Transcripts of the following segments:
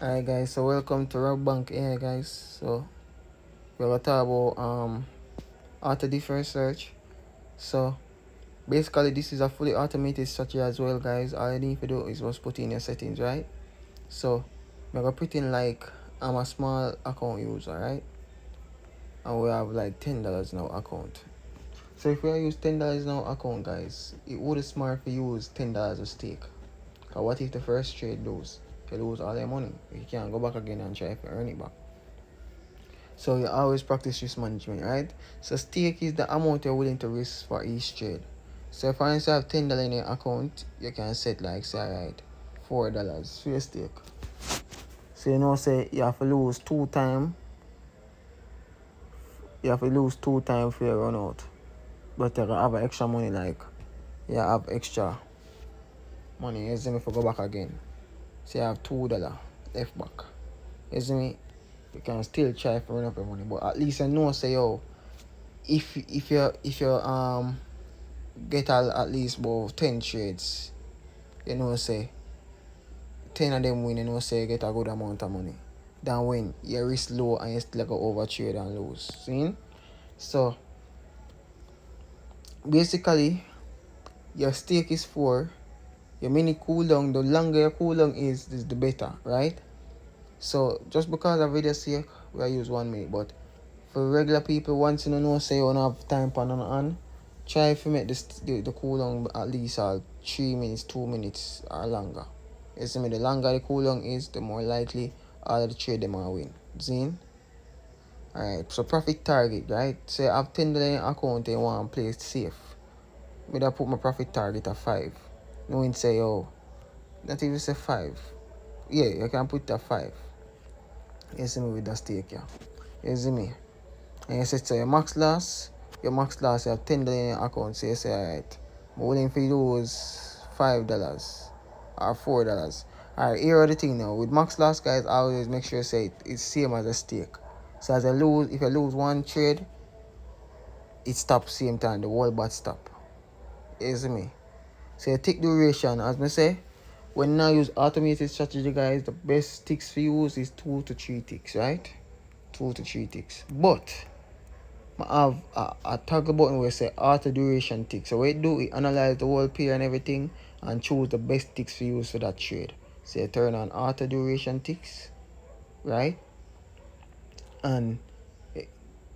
Alright guys, so welcome to robebankai guys. So we're gonna talk about auto defer search. So basically this is a fully automated strategy as well guys. All you need to do is just put in your settings, right? So I'm gonna pretend like I'm a small account user, right? And we have like $10 now account. So if we use $10 now account guys, it would be smart to use $10 a stake. Cause what if the first trade lose? You lose all your money. You can't go back again and try to earn it back. So you always practice risk management, right? So stake is the amount you're willing to risk for each trade. So if I have $10 in your account, you can set like say alright, $4 for your stake. So say you have to lose two times for your run out. But you have extra money, like you have extra money, you see me, for go back again. So you have $2 left back. You see me? You can still try to run up your money, but at least say if you get at least about 10 trades, say 10 of them win, say you get a good amount of money than when you risk low and you still go over trade and lose. See? So basically your stake is 4, your mini cooldown, the longer your cooldown is the better, right? So just because of video sake, we use 1 minute, but for regular people, once you say you don't have time for none on, try to make the cooldown at least 3 minutes, 2 minutes or longer. You see me, the longer the cooldown is, the more likely all of the trade them will win. See? Alright, so profit target, right? So you have $10 in your account and you want to play it safe. Maybe I put my profit target at 5. Knowing say, not even say 5. Yeah, you can put it at 5. You see me with the stake, yeah. You see me? And you say, so your max loss, you have $10 in your account. So you say, alright, I'm willing for lose $5 or $4. Alright, here are the thing now. With max loss, guys, I always make sure say it's same as a stake. So if you lose one trade, it stops same time, the whole bat stop. You see me? So you take duration, as I say, when I use automated strategy, guys, the best ticks for use is 2 to 3 ticks, right? 2 to 3 ticks. But I have a toggle button where say auto duration tick. So what it do, it analyze the whole pair and everything and choose the best ticks to use for that trade. So you turn on auto duration ticks, right? And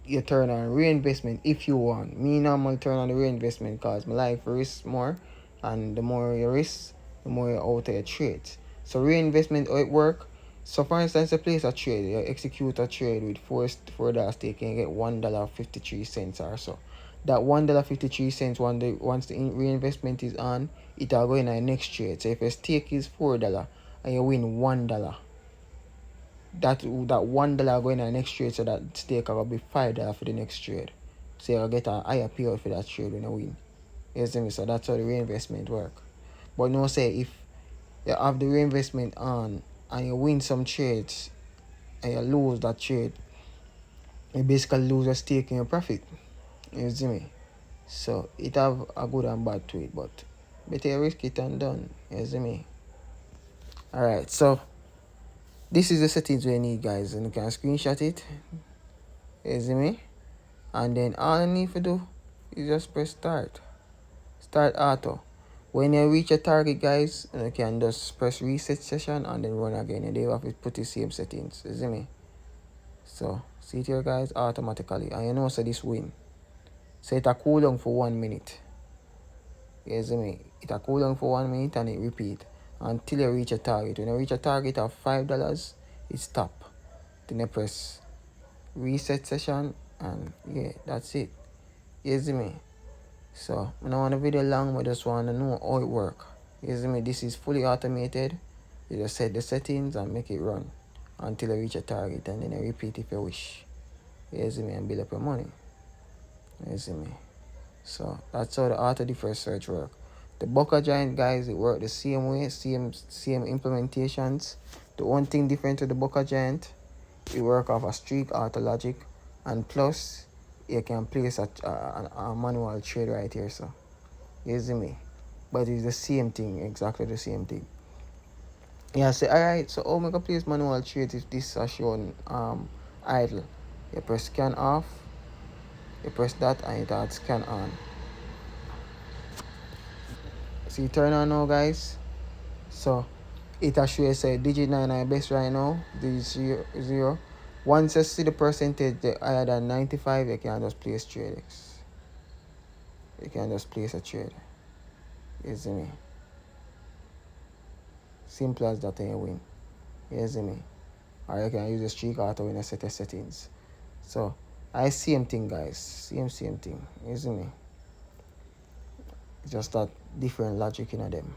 you turn on reinvestment if you want. Me normally turn on the reinvestment because my life risk more, and the more you risk, the more you out of your trades. So reinvestment, how it work? So for instance, you place a trade, you execute a trade with $4 stake and you get $1.53 or so. That $1.53 once the reinvestment is on, it will go in the next trade. So if your stake is $4 and you win $1, that $1 going in the next trade, so that stake will be $5 for the next trade. So you'll get a higher payout for that trade when you win. You see me? So that's how the reinvestment work. But no say if you have the reinvestment on and you win some trades and you lose that trade, you basically lose your stake in your profit. You see me? So it have a good and bad to it, but better you risk it and done. You see me? Alright, so this is the settings we need, guys, and you can screenshot it. You see me? And then all you need to do is just press start auto. When you reach a target, guys, you can just press reset session and then run again, and they have to put the same settings. You see me? So see it here, guys, automatically, and so this win. So it a cool down for 1 minute. You see me? It a cool down for 1 minute and it repeat until you reach a target. When you reach a target of $5, it stop. Then you press reset session and yeah, that's it. You see me? So I don't want the video long, but just want to know how it works. You see me? This is fully automated. You just set the settings and make it run until you reach a target, and then you repeat if you wish. You see me? And build up your money. You see me? So that's how the auto defer search work. The Boca Giant, guys, it work the same way, same implementations. The one thing different to the Boca Giant, it work off a streak auto logic, and plus you can place a manual trade right here. So you see me? But it's the same thing, exactly the same thing. Yeah, say alright, so how make a place manual trade if this are shown idle? You press scan off, you press that and it add scan on. See turn on now guys. So it will show you say digit 9 are best right now, digit 0. Once you see the percentage higher than 95, you can just place trade. You can just place a trade. You see me? Simple as that and you win. You see me? Or you can use the streak auto in a set of settings. So I same thing guys. Same thing. You see me? It's just that different logic in them.